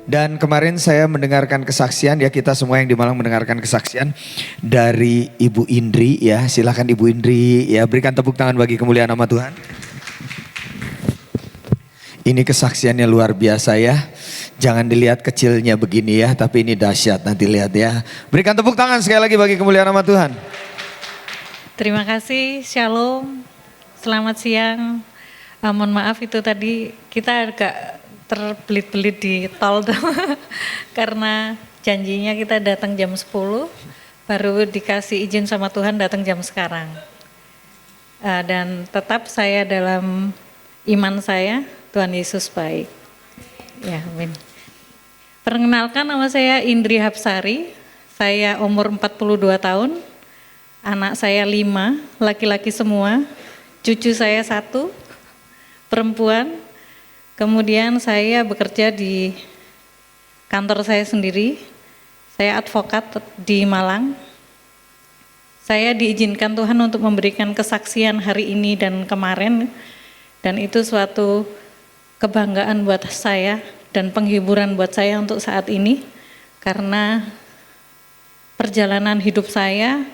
Dan kemarin saya mendengarkan kesaksian, ya kita semua yang di Malang mendengarkan kesaksian dari Ibu Indri, ya silakan Ibu Indri, ya berikan tepuk tangan bagi kemuliaan nama Tuhan. Ini kesaksiannya luar biasa ya, jangan dilihat kecilnya begini ya, tapi ini dahsyat, nanti lihat ya. Berikan tepuk tangan sekali lagi bagi kemuliaan nama Tuhan. Terima kasih, Shalom, selamat siang. Mohon maaf itu tadi kita agak terbelit-belit di tol tuh karena janjinya kita datang jam 10, baru dikasih izin sama Tuhan datang jam sekarang. Dan tetap saya dalam iman saya, Tuhan Yesus baik. Ya, amin. Perkenalkan, nama saya Indri Hapsari, saya umur 42 tahun, anak saya 5, laki-laki semua, cucu saya 1, perempuan. Kemudian saya bekerja di kantor saya sendiri, saya advokat di Malang. Saya diizinkan Tuhan untuk memberikan kesaksian hari ini dan kemarin, dan itu suatu kebanggaan buat saya dan penghiburan buat saya untuk saat ini, karena perjalanan hidup saya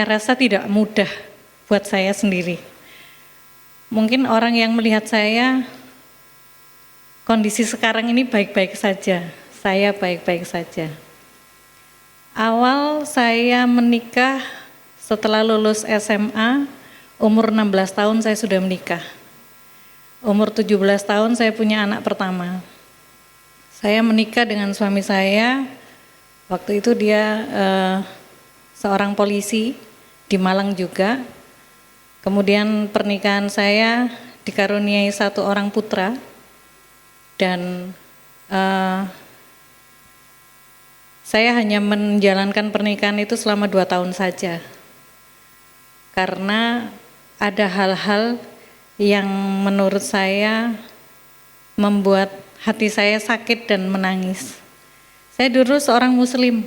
rasa tidak mudah buat saya sendiri. Mungkin orang yang melihat saya, kondisi sekarang ini baik-baik saja, saya baik-baik saja. Awal saya menikah setelah lulus SMA, umur 16 tahun saya sudah menikah. Umur 17 tahun saya punya anak pertama. Saya menikah dengan suami saya, waktu itu dia seorang polisi di Malang juga. Kemudian pernikahan saya dikaruniai 1 orang putra. Dan saya hanya menjalankan pernikahan itu selama 2 tahun saja, karena ada hal-hal yang menurut saya membuat hati saya sakit dan menangis. Saya dulu seorang muslim,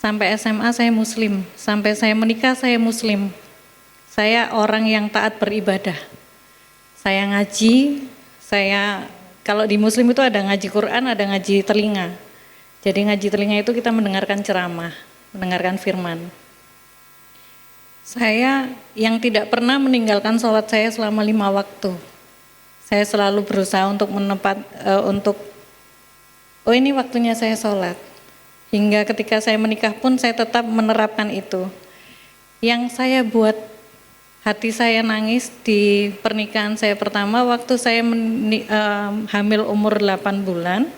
sampai SMA saya muslim, sampai saya menikah saya muslim. Saya orang yang taat beribadah, saya ngaji, kalau di muslim itu ada ngaji Quran, ada ngaji telinga. Jadi ngaji telinga itu kita mendengarkan ceramah, mendengarkan firman. Saya yang tidak pernah meninggalkan sholat saya selama 5 waktu. Saya selalu berusaha untuk ini waktunya saya sholat. Hingga ketika saya menikah pun saya tetap menerapkan itu. Yang saya buat hati saya nangis di pernikahan saya pertama, waktu saya hamil umur 8 bulan,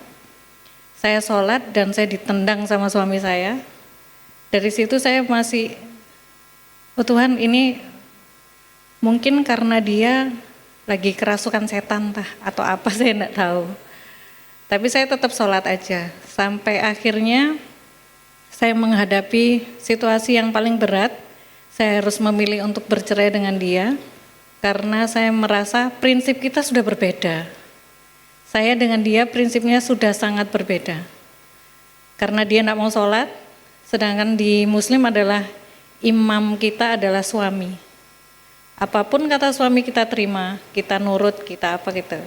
saya sholat dan saya ditendang sama suami saya. Dari situ saya masih, oh Tuhan, ini mungkin karena dia lagi kerasukan setan atau apa, saya enggak tahu. Tapi saya tetap sholat aja, sampai akhirnya saya menghadapi situasi yang paling berat. Saya harus memilih untuk bercerai dengan dia, karena saya merasa prinsip kita sudah berbeda. Saya dengan dia prinsipnya sudah sangat berbeda. Karena dia tidak mau sholat, sedangkan di muslim adalah imam kita adalah suami. Apapun kata suami kita terima, kita nurut, kita apa gitu.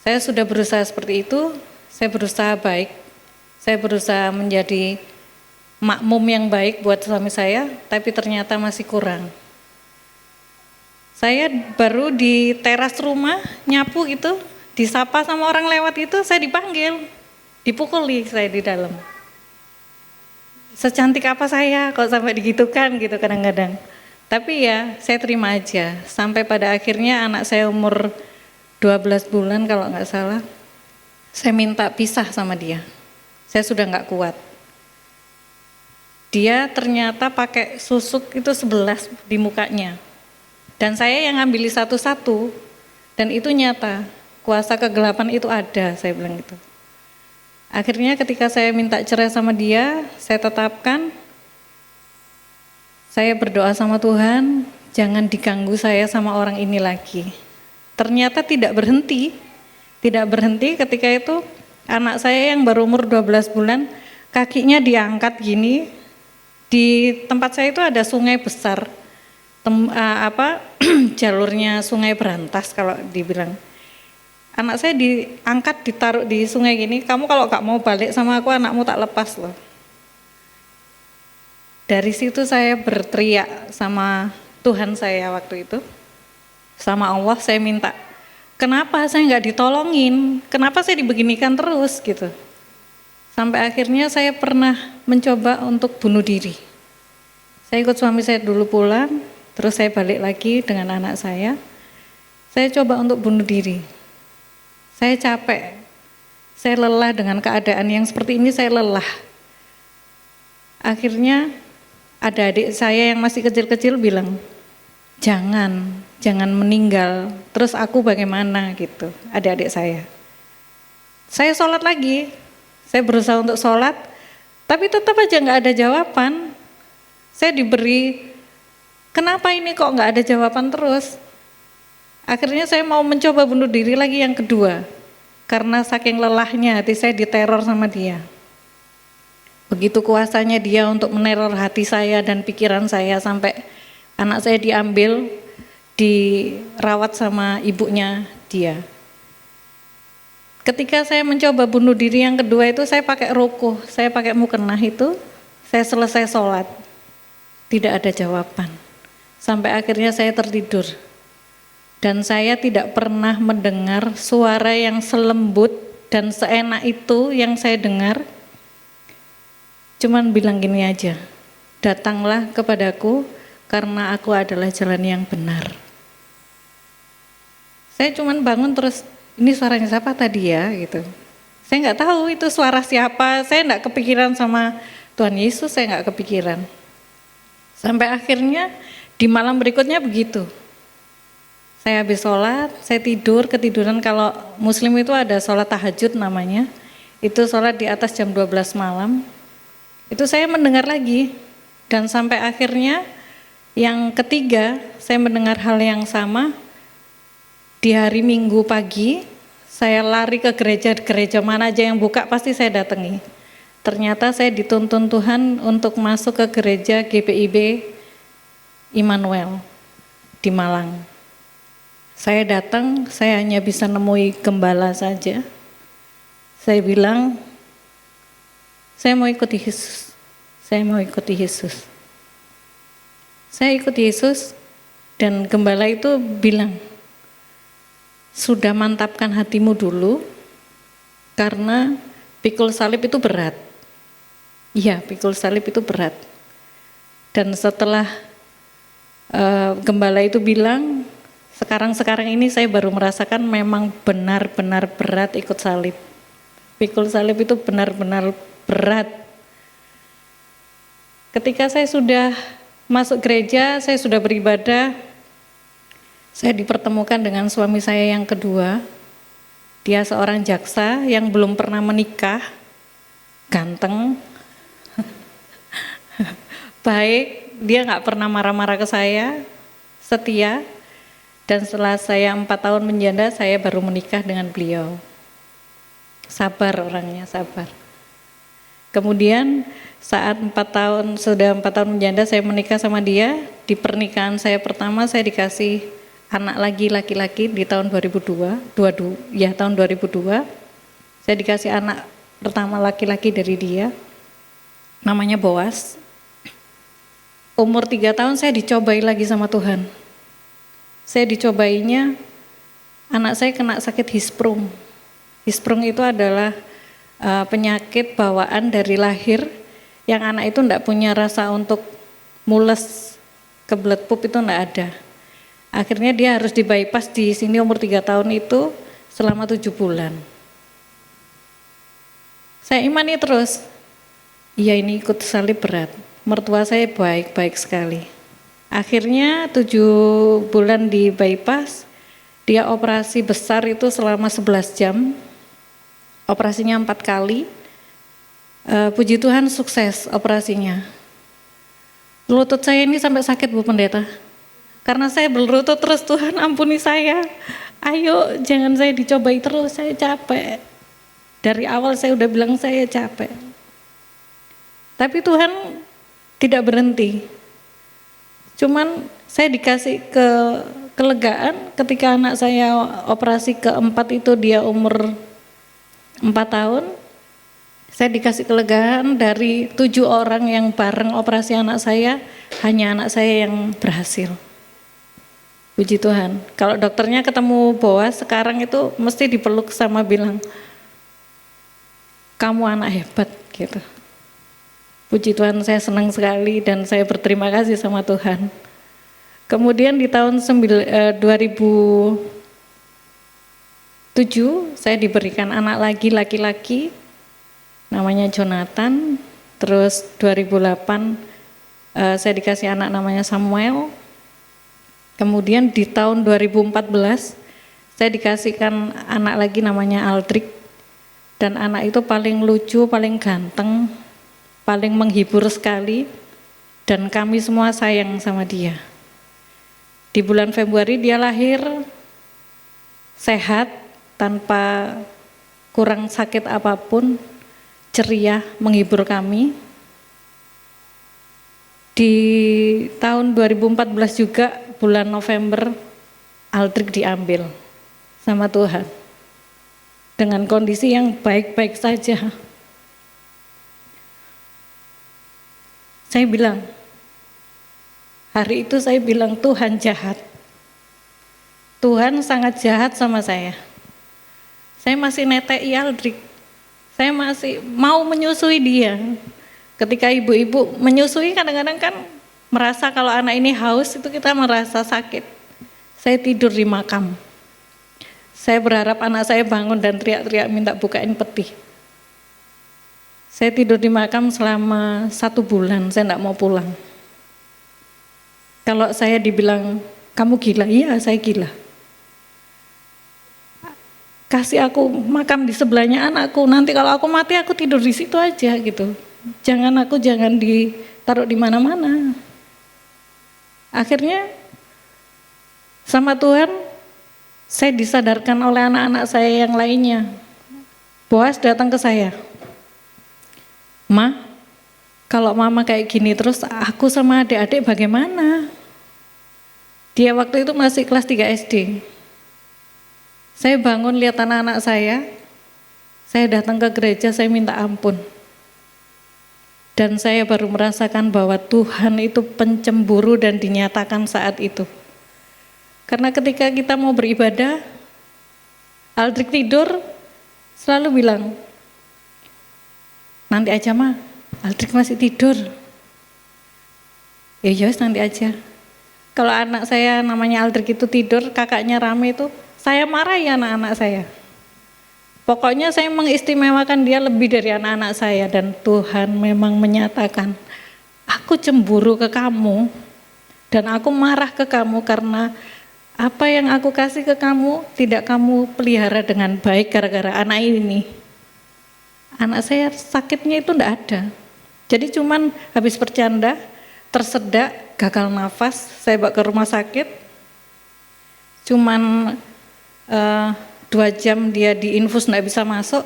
Saya sudah berusaha seperti itu, saya berusaha baik, saya berusaha menjadi makmum yang baik buat suami saya, tapi ternyata masih kurang. Saya baru di teras rumah nyapu gitu, disapa sama orang lewat itu, saya dipanggil, dipukuli saya di dalam. Secantik apa saya kok sampai digitukan gitu kadang-kadang. Tapi ya saya terima aja, sampai pada akhirnya anak saya umur 12 bulan kalau nggak salah, saya minta pisah sama dia. Saya sudah nggak kuat. Dia ternyata pakai susuk itu 11 di mukanya. Dan saya yang ngambil satu-satu, dan itu nyata, kuasa kegelapan itu ada, saya bilang gitu. Akhirnya ketika saya minta cerai sama dia, saya tetapkan, saya berdoa sama Tuhan, jangan diganggu saya sama orang ini lagi. Ternyata tidak berhenti ketika itu anak saya yang baru umur 12 bulan, kakinya diangkat gini. Di tempat saya itu ada sungai besar, jalurnya sungai Berantas kalau dibilang. Anak saya diangkat, ditaruh di sungai gini, kamu kalau gak mau balik sama aku, anakmu tak lepas loh. Dari situ saya berteriak sama Tuhan saya waktu itu, sama Allah saya minta, kenapa saya nggak ditolongin, kenapa saya dibeginikan terus gitu. Sampai akhirnya saya pernah mencoba untuk bunuh diri. Saya ikut suami saya dulu pulang, terus saya balik lagi dengan anak saya coba untuk bunuh diri. Saya capek, saya lelah dengan keadaan yang seperti ini, saya lelah. Akhirnya ada adik saya yang masih kecil-kecil bilang, jangan meninggal, terus aku bagaimana gitu, adik-adik saya. Saya sholat lagi, saya berusaha untuk sholat, tapi tetap aja nggak ada jawaban. Saya diberi, kenapa ini kok nggak ada jawaban terus? Akhirnya saya mau mencoba bunuh diri lagi yang kedua, karena saking lelahnya hati saya diteror sama dia. Begitu kuasanya dia untuk meneror hati saya dan pikiran saya, sampai anak saya diambil, dirawat sama ibunya dia. Ketika saya mencoba bunuh diri yang kedua itu, saya pakai rukuh, saya pakai mukennah itu, saya selesai sholat. Tidak ada jawaban. Sampai akhirnya saya tertidur. Dan saya tidak pernah mendengar suara yang selembut dan seenak itu yang saya dengar. Cuman bilang gini aja, datanglah kepadaku karena aku adalah jalan yang benar. Saya cuman bangun terus, ini suaranya siapa tadi ya gitu. Saya nggak tahu itu suara siapa, saya nggak kepikiran sama Tuhan Yesus, saya nggak kepikiran. Sampai akhirnya di malam berikutnya begitu. Saya habis sholat, saya ketiduran, kalau muslim itu ada sholat tahajud namanya. Itu sholat di atas jam 12 malam. Itu saya mendengar lagi, dan sampai akhirnya yang ketiga saya mendengar hal yang sama. Di hari Minggu pagi saya lari ke gereja mana aja yang buka pasti saya datangi. Ternyata saya dituntun Tuhan untuk masuk ke gereja GPIB Immanuel di Malang. Saya datang, saya hanya bisa nemui gembala saja. Saya bilang, saya mau ikuti Yesus. Saya mau ikuti Yesus. Saya ikut Yesus, dan gembala itu bilang, sudah mantapkan hatimu dulu, karena pikul salib itu berat. Iya, pikul salib itu berat. Dan setelah gembala itu bilang, sekarang ini saya baru merasakan memang benar-benar berat ikut salib. Pikul salib itu benar-benar berat. Ketika saya sudah masuk gereja, saya sudah beribadah, saya dipertemukan dengan suami saya yang kedua. Dia seorang jaksa yang belum pernah menikah, ganteng, baik, dia gak pernah marah-marah ke saya, setia. Dan setelah saya 4 tahun menjanda, saya baru menikah dengan beliau. Sabar orangnya, sabar. Kemudian saat sudah 4 tahun menjanda, saya menikah sama dia. Di pernikahan saya pertama, saya dikasih anak laki-laki di tahun 2002. Tahun 2002. Saya dikasih anak pertama laki-laki dari dia, namanya Boas. Umur 3 tahun saya dicobai lagi sama Tuhan. Saya dicobainya, anak saya kena sakit hisprung. Hisprung itu adalah penyakit bawaan dari lahir, yang anak itu enggak punya rasa untuk mules, kebelet pup itu enggak ada. Akhirnya dia harus di bypass di sini umur 3 tahun itu selama 7 bulan. Saya imani terus, iya ini ikut salib berat. Mertua saya baik-baik sekali. Akhirnya 7 bulan di bypass, dia operasi besar itu selama 11 jam, operasinya 4 kali, puji Tuhan sukses operasinya. Lutut saya ini sampai sakit Bu Pendeta, karena saya berlutut terus, Tuhan ampuni saya, ayo jangan saya dicobai terus, saya capek. Dari awal saya udah bilang saya capek. Tapi Tuhan tidak berhenti. Cuman saya dikasih kelegaan ketika anak saya operasi keempat itu dia umur 4 tahun. Saya dikasih kelegaan dari 7 orang yang bareng operasi anak saya, hanya anak saya yang berhasil. Puji Tuhan. Kalau dokternya ketemu Boas sekarang itu mesti dipeluk sama bilang, kamu anak hebat gitu. Puji Tuhan, saya senang sekali dan saya berterima kasih sama Tuhan. Kemudian di tahun 2007 saya diberikan anak lagi laki-laki namanya Jonathan. Terus 2008 saya dikasih anak namanya Samuel. Kemudian di tahun 2014 saya dikasihkan anak lagi namanya Aldrich. Dan anak itu paling lucu, paling ganteng, paling menghibur sekali. Dan kami semua sayang sama dia. Di bulan Februari dia lahir sehat, tanpa kurang sakit apapun, ceria, menghibur kami. Di tahun 2014 juga bulan November Aldrich diambil sama Tuhan dengan kondisi yang baik-baik saja. Saya bilang, hari itu saya bilang Tuhan jahat. Tuhan sangat jahat sama saya. Saya masih netei Aldrich. Saya masih mau menyusui dia. Ketika ibu-ibu menyusui kadang-kadang kan merasa kalau anak ini haus itu kita merasa sakit. Saya tidur di makam. Saya berharap anak saya bangun dan teriak-teriak minta bukain peti. Saya tidur di makam selama 1 bulan, saya enggak mau pulang. Kalau saya dibilang, kamu gila? Iya, saya gila. Kasih aku makam di sebelahnya anakku, nanti kalau aku mati aku tidur di situ aja gitu. Jangan ditaruh di mana-mana. Akhirnya sama Tuhan, saya disadarkan oleh anak-anak saya yang lainnya. Boas datang ke saya, Ma, kalau mama kayak gini terus aku sama adik-adik bagaimana? Dia waktu itu masih kelas 3 SD. Saya bangun lihat anak-anak saya datang ke gereja, saya minta ampun. Dan saya baru merasakan bahwa Tuhan itu pencemburu dan dinyatakan saat itu. Karena ketika kita mau beribadah, Aldrich tidur, selalu bilang, nanti aja Ma, Aldrich masih tidur. Ya yos nanti aja. Kalau anak saya namanya Aldrich itu tidur, kakaknya rame itu, saya marahi anak-anak saya. Pokoknya saya mengistimewakan dia lebih dari anak-anak saya. Dan Tuhan memang menyatakan, aku cemburu ke kamu dan aku marah ke kamu karena apa yang aku kasih ke kamu tidak kamu pelihara dengan baik gara-gara anak ini. Anak saya sakitnya itu enggak ada. Jadi cuman habis bercanda, tersedak, gagal nafas, saya bawa ke rumah sakit. Cuman 2 jam dia diinfus enggak bisa masuk.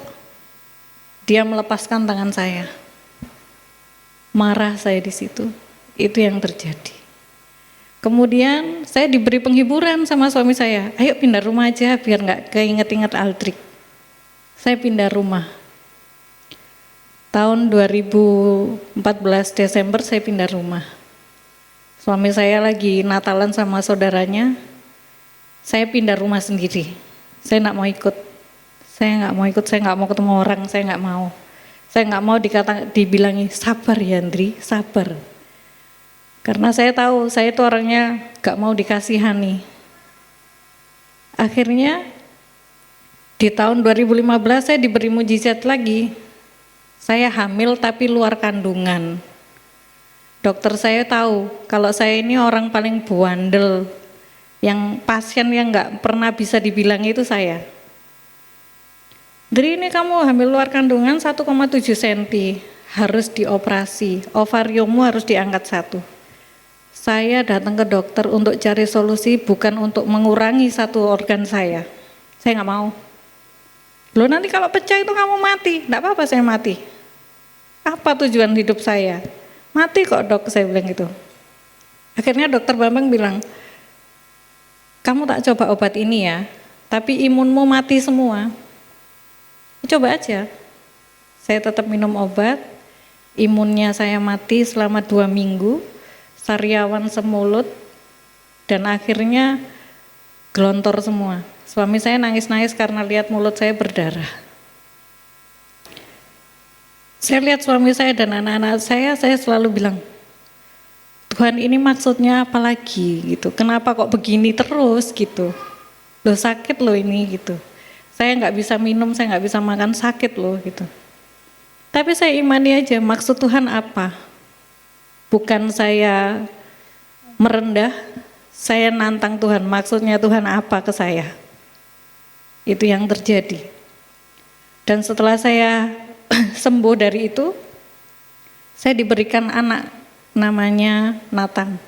Dia melepaskan tangan saya. Marah saya di situ. Itu yang terjadi. Kemudian saya diberi penghiburan sama suami saya. Ayo pindah rumah aja biar enggak keinget-inget Aldrich. Saya pindah rumah. Tahun 2014 Desember saya pindah rumah. Suami saya lagi Natalan sama saudaranya. Saya pindah rumah sendiri. Saya enggak mau ikut. Saya enggak mau ketemu orang, saya enggak mau. Saya enggak mau dibilangi sabar ya Andri, sabar. Karena saya tahu saya itu orangnya enggak mau dikasihani. Akhirnya di tahun 2015 saya diberi mujizat lagi. Saya hamil tapi luar kandungan. Dokter saya tahu kalau saya ini orang paling buandel. Yang pasien yang enggak pernah bisa dibilang itu saya. Dri, ini kamu hamil luar kandungan 1,7 cm, harus dioperasi, ovariummu harus diangkat 1. Saya datang ke dokter untuk cari solusi, bukan untuk mengurangi 1 organ saya. Saya enggak mau. Loh nanti kalau pecah itu kamu mati. Enggak apa-apa saya mati. Apa tujuan hidup saya? Mati kok dok, saya bilang gitu. Akhirnya dokter Bambang bilang, kamu tak coba obat ini ya, tapi imunmu mati semua. Coba aja. Saya tetap minum obat, imunnya saya mati selama 2 minggu, sariawan semulut, dan akhirnya gelontor semua. Suami saya nangis-nangis karena lihat mulut saya berdarah. Saya lihat suami saya dan anak-anak saya selalu bilang, Tuhan ini maksudnya apa lagi gitu, kenapa kok begini terus gitu, loh sakit loh ini gitu, saya nggak bisa minum, saya nggak bisa makan, sakit loh gitu. Tapi saya imani aja maksud Tuhan apa, bukan saya merendah, saya nantang Tuhan, maksudnya Tuhan apa ke saya, itu yang terjadi. Dan setelah saya sembuh dari itu, saya diberikan anak namanya Nathan.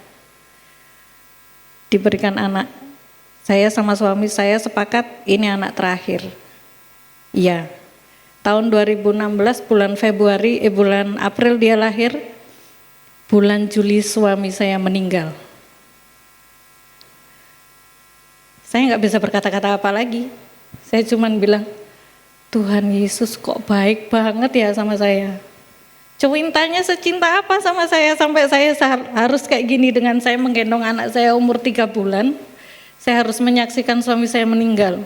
Diberikan anak. Saya sama suami saya sepakat ini anak terakhir. Iya. Tahun 2016 bulan April dia lahir. Bulan Juli suami saya meninggal. Saya nggak bisa berkata-kata apa lagi. Saya cuman bilang, Tuhan Yesus kok baik banget ya sama saya. Cintanya secinta apa sama saya sampai saya harus kayak gini dengan saya menggendong anak saya umur 3 bulan. Saya harus menyaksikan suami saya meninggal.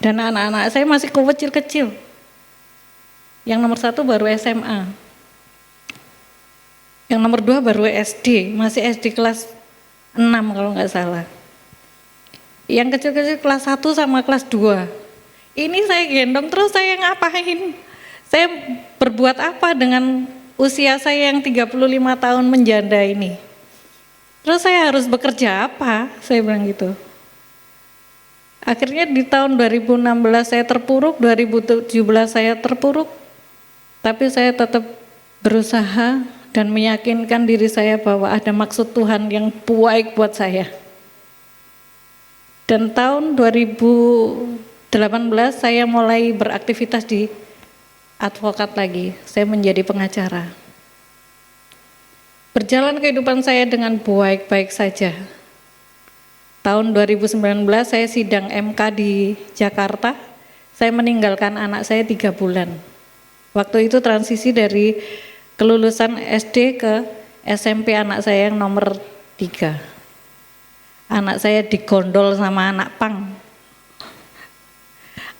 Dan anak-anak saya masih kecil-kecil. Yang nomor 1 baru SMA. Yang nomor 2 baru SD, masih SD kelas 6 kalau nggak salah. Yang kecil-kecil kelas 1 sama kelas 2. Ini saya gendong terus saya ngapain? Saya berbuat apa dengan usia saya yang 35 tahun menjanda ini? Terus saya harus bekerja apa? Saya bilang gitu. Akhirnya di tahun 2016 saya terpuruk, 2017 saya terpuruk. Tapi saya tetap berusaha dan meyakinkan diri saya bahwa ada maksud Tuhan yang baik buat saya. Dan tahun 2018 saya mulai beraktivitas di advokat lagi, saya menjadi pengacara. Berjalan kehidupan saya dengan baik-baik saja. Tahun 2019 saya sidang MK di Jakarta, saya meninggalkan anak saya 3 bulan. Waktu itu transisi dari kelulusan SD ke SMP anak saya yang nomor 3. Anak saya digondol sama anak pang.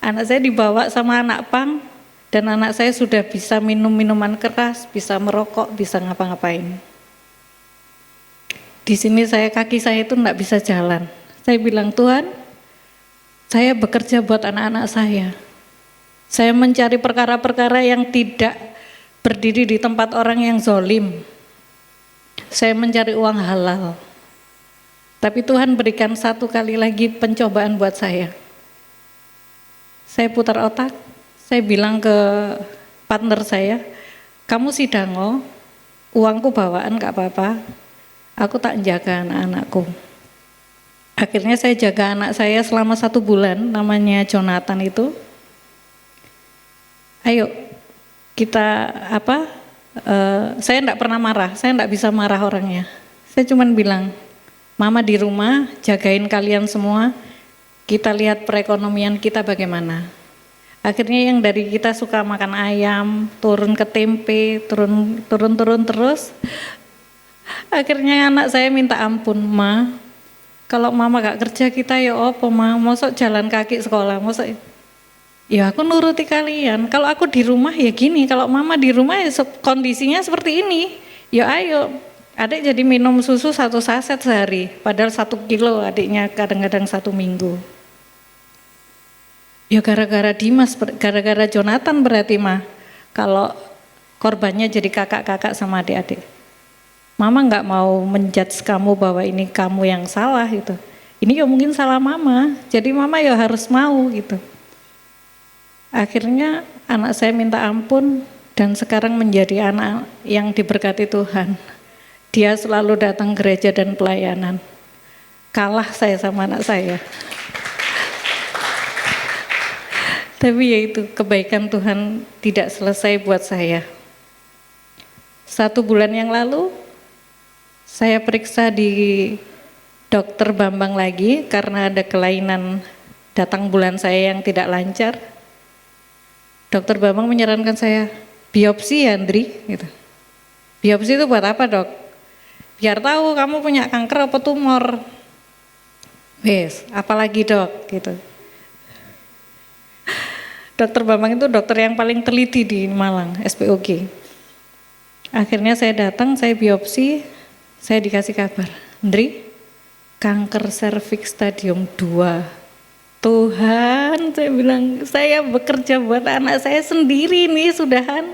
Anak saya dibawa sama anak pang dan anak saya sudah bisa minum minuman keras, bisa merokok, bisa ngapa-ngapain. Di sini kaki saya itu enggak bisa jalan. Saya bilang, Tuhan, saya bekerja buat anak-anak saya. Saya mencari perkara-perkara yang tidak berdiri di tempat orang yang zolim. Saya mencari uang halal. Tapi Tuhan berikan 1 kali lagi pencobaan buat saya. Saya putar otak, saya bilang ke partner saya, kamu sidango, uangku bawaan gak apa-apa, aku tak jaga anak-anakku. Akhirnya saya jaga anak saya selama 1 bulan, namanya Jonathan itu. Ayo kita saya enggak pernah marah, saya enggak bisa marah orangnya. Saya cuman bilang, Mama di rumah jagain kalian semua, kita lihat perekonomian kita bagaimana. Akhirnya yang dari kita suka makan ayam, turun ke tempe, turun terus. Akhirnya anak saya minta ampun, Ma, kalau Mama gak kerja kita ya apa Ma, mosok jalan kaki sekolah, mosok. Ya aku nuruti kalian, kalau aku di rumah ya gini, kalau Mama di rumah ya kondisinya seperti ini. Ya ayo, adik jadi minum susu 1 saset sehari, padahal 1 kilo adiknya kadang-kadang 1 minggu. Ya gara-gara Dimas, gara-gara Jonathan berarti mah, kalau korbannya jadi kakak-kakak sama adik-adik. Mama nggak mau menjudge kamu bahwa ini kamu yang salah gitu. Ini ya mungkin salah Mama, jadi Mama ya harus mau gitu. Akhirnya anak saya minta ampun dan sekarang menjadi anak yang diberkati Tuhan. Dia selalu datang gereja dan pelayanan. Kalah saya sama anak saya. Tapi yaitu kebaikan Tuhan tidak selesai buat saya. 1 bulan yang lalu saya periksa di dokter Bambang lagi karena ada kelainan datang bulan saya yang tidak lancar. Dokter Bambang menyarankan saya biopsi ya Andri gitu. Biopsi itu buat apa dok? Biar tahu kamu punya kanker apa tumor. Wes, apalagi dok gitu. Dokter Bambang itu dokter yang paling teliti di Malang, SPOG. Akhirnya saya datang, saya biopsi, saya dikasih kabar, Andri, kanker serviks stadium 2. Tuhan, saya bilang, saya bekerja buat anak saya sendiri nih, sudahan.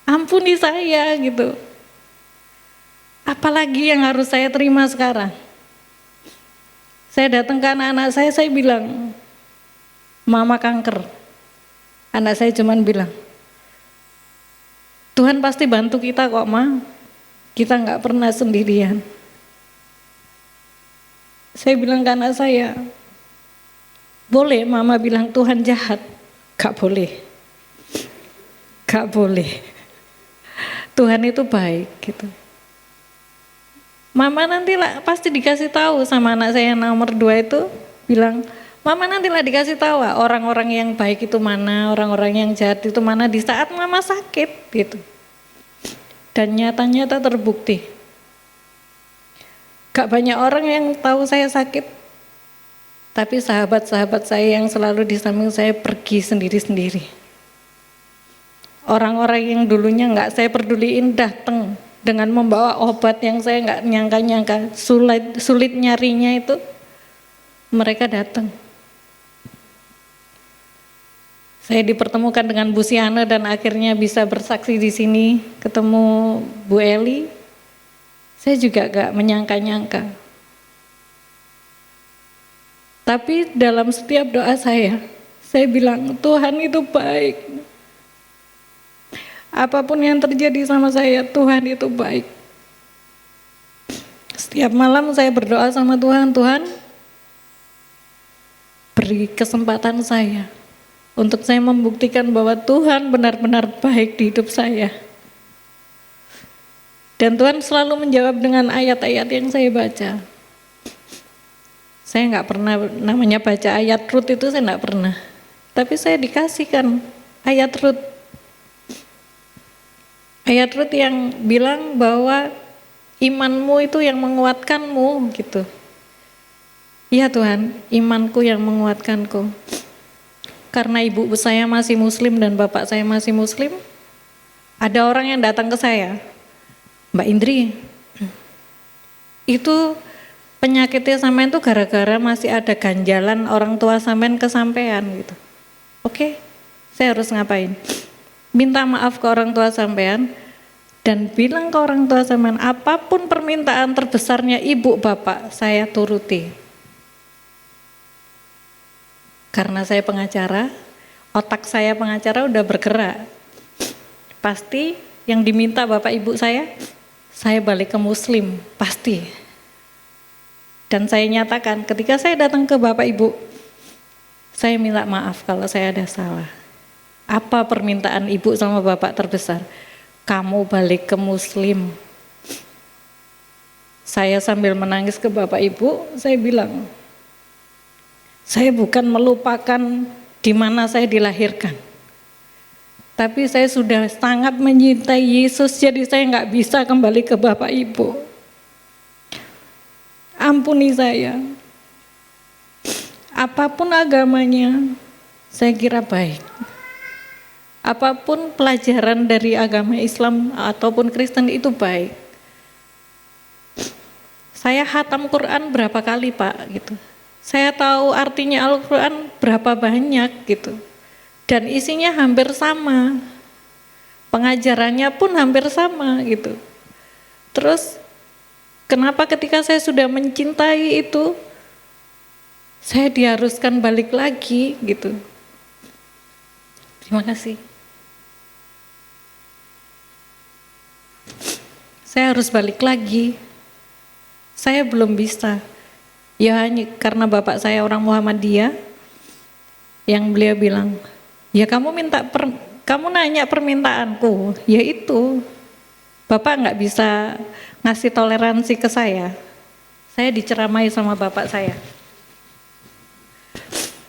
Ampuni saya gitu. Apalagi yang harus saya terima sekarang? Saya datang ke anak-anak saya bilang, mama kanker. Anak saya cuman bilang, Tuhan pasti bantu kita kok ma, kita nggak pernah sendirian. Saya bilang ke anak saya, boleh mama bilang Tuhan jahat? Gak boleh, gak boleh. Tuhan itu baik gitu. Mama nantilah pasti dikasih tahu sama anak saya yang nomor 2 itu, bilang, Mama nantilah dikasih tahu orang-orang yang baik itu mana, orang-orang yang jahat itu mana di saat mama sakit gitu. Dan nyata-nyata terbukti. Gak banyak orang yang tahu saya sakit, tapi sahabat-sahabat saya yang selalu di samping saya pergi sendiri-sendiri. Orang-orang yang dulunya gak saya peduliin datang dengan membawa obat yang saya gak nyangka-nyangka, sulit nyarinya itu, mereka datang. Saya dipertemukan dengan Bu Siana dan akhirnya bisa bersaksi di sini, ketemu Bu Eli. Saya juga gak menyangka-nyangka. Tapi dalam setiap doa saya bilang Tuhan itu baik. Apapun yang terjadi sama saya, Tuhan itu baik. Setiap malam saya berdoa sama Tuhan, Tuhan beri kesempatan saya untuk saya membuktikan bahwa Tuhan benar-benar baik di hidup saya. Dan Tuhan selalu menjawab dengan ayat-ayat yang saya baca. Saya nggak pernah namanya baca ayat Rut itu, saya nggak pernah. Tapi saya dikasihkan ayat Rut. Ayat Rut yang bilang bahwa imanmu itu yang menguatkanmu gitu. Iya Tuhan, imanku yang menguatkanku. Karena ibu saya masih muslim dan bapak saya masih muslim, ada orang yang datang ke saya, Mbak Indri, itu penyakitnya sampean itu gara-gara masih ada ganjalan orang tua sampean ke sampean gitu. Oke, saya harus ngapain? Minta maaf ke orang tua sampean dan bilang ke orang tua sampean, apapun permintaan terbesarnya ibu bapak saya turuti. Karena saya pengacara, otak saya pengacara udah bergerak. Pasti yang diminta bapak ibu saya balik ke muslim, pasti. Dan saya nyatakan ketika saya datang ke bapak ibu, saya minta maaf kalau saya ada salah. Apa permintaan ibu sama bapak terbesar? Kamu balik ke muslim. Saya sambil menangis ke bapak ibu, saya bilang, saya bukan melupakan di mana saya dilahirkan. Tapi saya sudah sangat mencintai Yesus, jadi saya nggak bisa kembali ke bapak ibu. Ampuni saya. Apapun agamanya, saya kira baik. Apapun pelajaran dari agama Islam ataupun Kristen itu baik. Saya khatam Quran berapa kali Pak gitu. Saya tahu artinya Al-Quran berapa banyak gitu. Dan isinya hampir sama. Pengajarannya pun hampir sama gitu. Terus kenapa ketika saya sudah mencintai itu, saya diharuskan balik lagi gitu. Terima kasih. Saya harus balik lagi. Saya belum bisa. Ya hanya karena bapak saya orang Muhammadiyah, yang beliau bilang, Ya kamu nanya permintaanku, ya itu. Bapak nggak bisa ngasih toleransi ke saya. Saya diceramai sama bapak saya.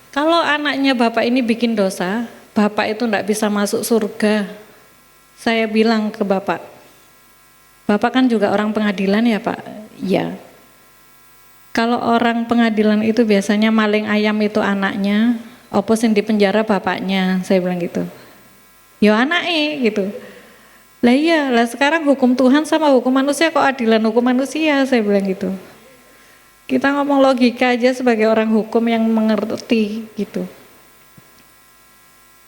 Kalau anaknya bapak ini bikin dosa, bapak itu nggak bisa masuk surga. Saya bilang ke bapak kan juga orang pengadilan ya Pak? Ya. Kalau orang pengadilan itu biasanya maling ayam itu anaknya, opo sing di penjara bapaknya, saya bilang gitu. Ya anaknya gitu. Lah iya, lah sekarang hukum Tuhan sama hukum manusia kok adilan hukum manusia, saya bilang gitu. Kita ngomong logika aja sebagai orang hukum yang mengerti gitu.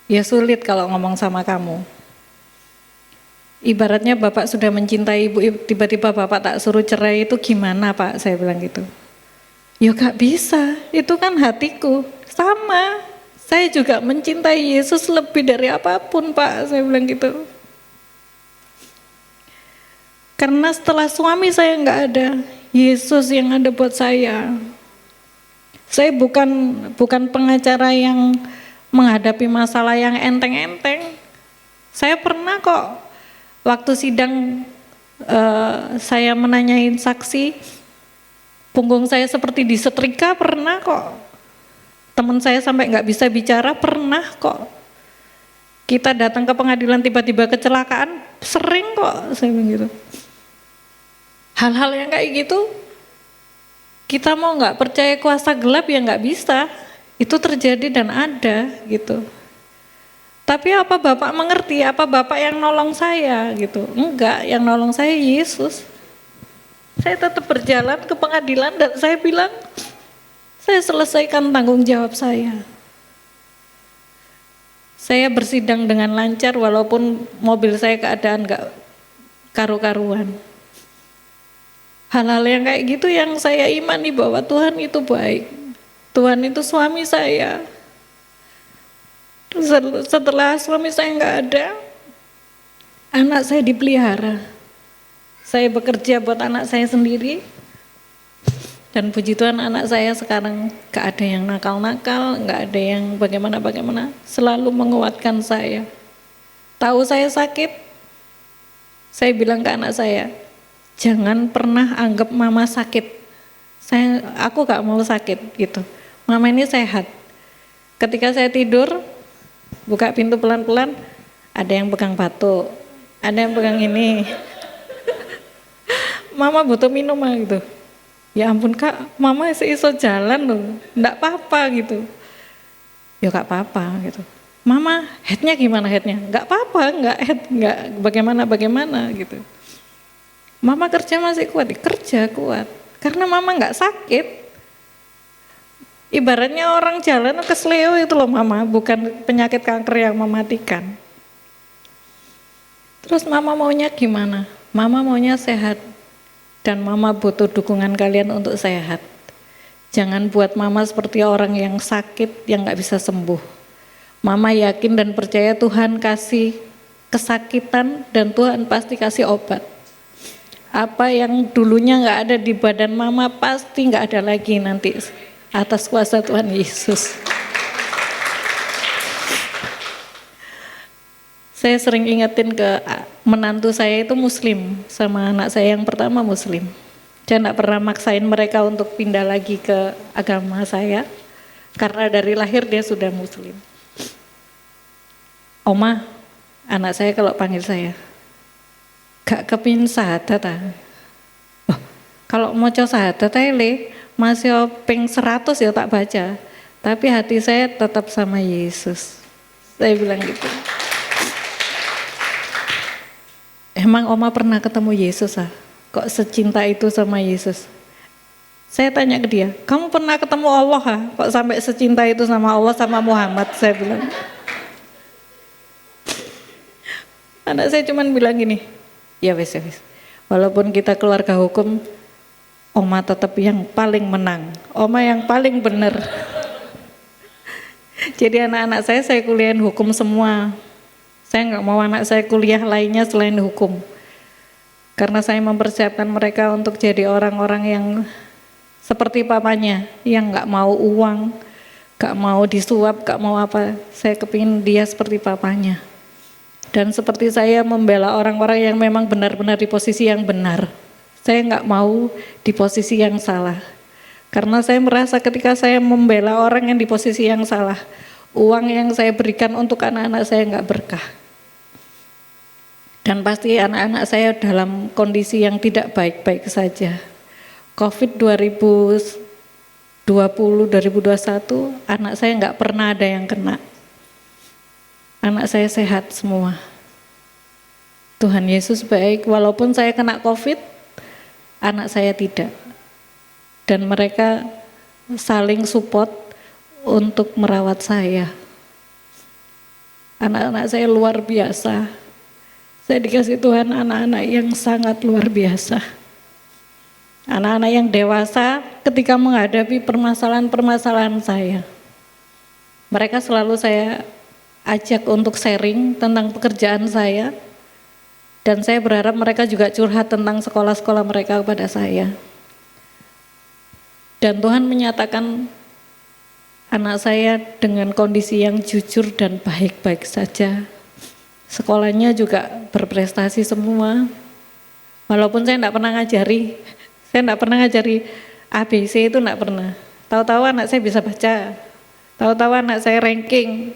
Ya sulit kalau ngomong sama kamu. Ibaratnya bapak sudah mencintai ibu, tiba-tiba bapak tak suruh cerai itu gimana Pak, saya bilang gitu. Ya gak bisa, itu kan hatiku. Sama, saya juga mencintai Yesus lebih dari apapun Pak, saya bilang gitu. Karena setelah suami saya nggak ada, Yesus yang ada buat saya. Saya bukan pengacara yang menghadapi masalah yang enteng-enteng. Saya pernah kok waktu sidang saya menanyain saksi, punggung saya seperti disetrika, pernah kok. Teman saya sampai nggak bisa bicara, pernah kok. Kita datang ke pengadilan tiba-tiba kecelakaan, sering kok, saya bilang gitu. Hal-hal yang kayak gitu, kita mau nggak percaya kuasa gelap ya nggak bisa. Itu terjadi dan ada gitu. Tapi apa Bapak mengerti? Apa Bapak yang nolong saya gitu? Enggak, yang nolong saya Yesus. Saya tetap berjalan ke pengadilan dan saya bilang, saya selesaikan tanggung jawab saya. Saya bersidang dengan lancar walaupun mobil saya keadaan enggak karu-karuan. Hal-hal yang kayak gitu yang saya imani bahwa Tuhan itu baik. Tuhan itu suami saya. Setelah suami saya nggak ada, anak saya dipelihara. Saya bekerja buat anak saya sendiri. Dan puji Tuhan anak saya sekarang nggak ada yang nakal-nakal, nggak ada yang bagaimana-bagaimana. Selalu menguatkan saya. Tahu saya sakit, saya bilang ke anak saya, jangan pernah anggap mama sakit. Aku gak mau sakit gitu. Mama ini sehat. Ketika saya tidur, buka pintu pelan-pelan, ada yang pegang batu, ada yang pegang ini. Mama butuh minum gitu. Ya ampun Kak, mama iso jalan loh, enggak apa-apa gitu. Ya gak apa-apa gitu. Mama headnya gimana headnya? Enggak apa-apa, enggak bagaimana gitu. Mama kerja masih kuat, kerja kuat. Karena mama nggak sakit. Ibaratnya orang jalan kesleo itu loh mama, bukan penyakit kanker yang mematikan. Terus mama maunya gimana? Mama maunya sehat. Dan mama butuh dukungan kalian untuk sehat. Jangan buat mama seperti orang yang sakit, yang nggak bisa sembuh. Mama yakin dan percaya Tuhan kasih kesakitan dan Tuhan pasti kasih obat. Apa yang dulunya nggak ada di badan mama pasti nggak ada lagi nanti atas kuasa Tuhan Yesus. Saya sering ingetin ke menantu saya itu muslim, sama anak saya yang pertama muslim. Saya nggak pernah maksain mereka untuk pindah lagi ke agama saya, karena dari lahir dia sudah muslim. Oma, anak saya kalau panggil saya, gak kepingin sahadat ah. Oh, kalau mau coba sahadat le masih ping 100 ya tak baca. Tapi hati saya tetap sama Yesus. Saya bilang gitu. Emang Oma pernah ketemu Yesus ah? Kok secinta itu sama Yesus? Saya tanya ke dia, kamu pernah ketemu Allah ah? Kok sampai secinta itu sama Allah sama Muhammad? Saya bilang. Anak saya cuman bilang gini, ya wes. Walaupun kita keluarga hukum, Oma tetap yang paling menang. Oma yang paling benar. Jadi anak-anak saya kuliahin hukum semua. Saya nggak mau anak saya kuliah lainnya selain hukum. Karena saya mempersiapkan mereka untuk jadi orang-orang yang seperti papanya, yang nggak mau uang, gak mau disuap, gak mau apa. Saya kepingin dia seperti papanya. Dan seperti saya membela orang-orang yang memang benar-benar di posisi yang benar. Saya gak mau di posisi yang salah. Karena saya merasa ketika saya membela orang yang di posisi yang salah, uang yang saya berikan untuk anak-anak saya gak berkah. Dan pasti anak-anak saya dalam kondisi yang tidak baik-baik saja. COVID 2020-2021, anak saya nggak pernah ada yang kena. Anak saya sehat semua. Tuhan Yesus baik, walaupun saya kena COVID, anak saya tidak. Dan mereka saling support untuk merawat saya. Anak-anak saya luar biasa. Saya dikasih Tuhan anak-anak yang sangat luar biasa. Anak-anak yang dewasa ketika menghadapi permasalahan-permasalahan saya. Mereka selalu saya ajak untuk sharing tentang pekerjaan saya. Dan saya berharap mereka juga curhat tentang sekolah-sekolah mereka kepada saya. Dan Tuhan menyatakan anak saya dengan kondisi yang jujur dan baik-baik saja. Sekolahnya juga berprestasi semua. Walaupun saya enggak pernah ngajari, ABC itu enggak pernah. Tahu-tahu anak saya bisa baca, tahu-tahu anak saya ranking.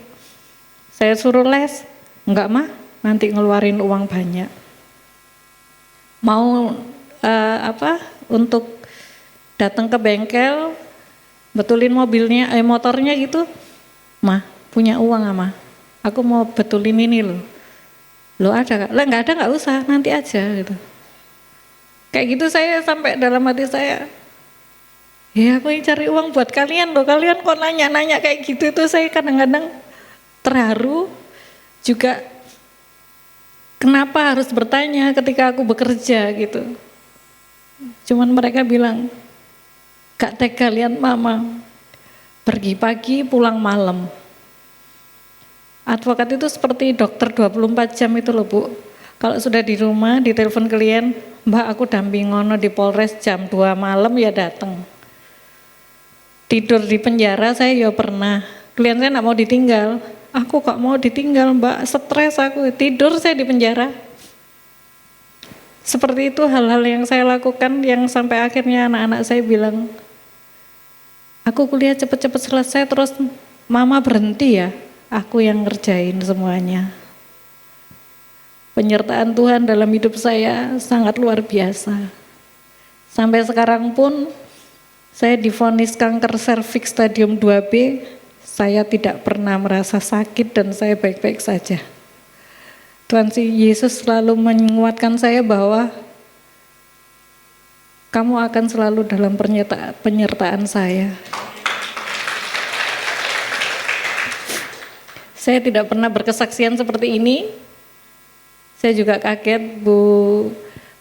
Saya suruh les, enggak mah, nanti ngeluarin uang banyak. Mau untuk datang ke bengkel, betulin mobilnya, motornya gitu, mah punya uang mah, aku mau betulin ini loh. Lo ada, lah nggak ada nggak usah, nanti aja gitu. Kayak gitu saya sampai dalam hati saya, ya aku yang cari uang buat kalian loh, kalian kok nanya-nanya kayak gitu tuh saya kadang-kadang terharu juga. Kenapa harus bertanya ketika aku bekerja gitu? Cuman mereka bilang, gak tega lihat mama pergi pagi pulang malam. Advokat itu seperti dokter 24 jam itu loh Bu. Kalau sudah di rumah, ditelepon klien, Mbak aku dampingono di Polres jam 2 malam ya datang. Tidur di penjara saya ya pernah. Klien saya gak mau ditinggal. Aku gak mau ditinggal Mbak, stres aku, tidur saya di penjara. Seperti itu hal-hal yang saya lakukan yang sampai akhirnya anak-anak saya bilang, aku kuliah cepet-cepet selesai terus mama berhenti ya. Aku yang ngerjain semuanya. Penyertaan Tuhan dalam hidup saya sangat luar biasa. Sampai sekarang pun saya divonis kanker serviks stadium 2B, saya tidak pernah merasa sakit dan saya baik-baik saja. Tuhan Yesus selalu menguatkan saya bahwa kamu akan selalu dalam penyertaan saya. Saya tidak pernah berkesaksian seperti ini. Saya juga kaget Bu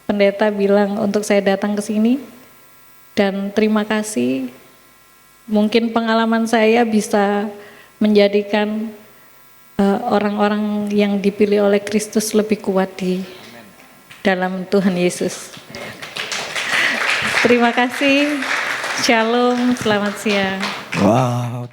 Pendeta bilang untuk saya datang ke sini. Dan terima kasih. Mungkin pengalaman saya bisa menjadikan orang-orang yang dipilih oleh Kristus lebih kuat di dalam Tuhan Yesus. Terima kasih. Shalom, selamat siang. Wow.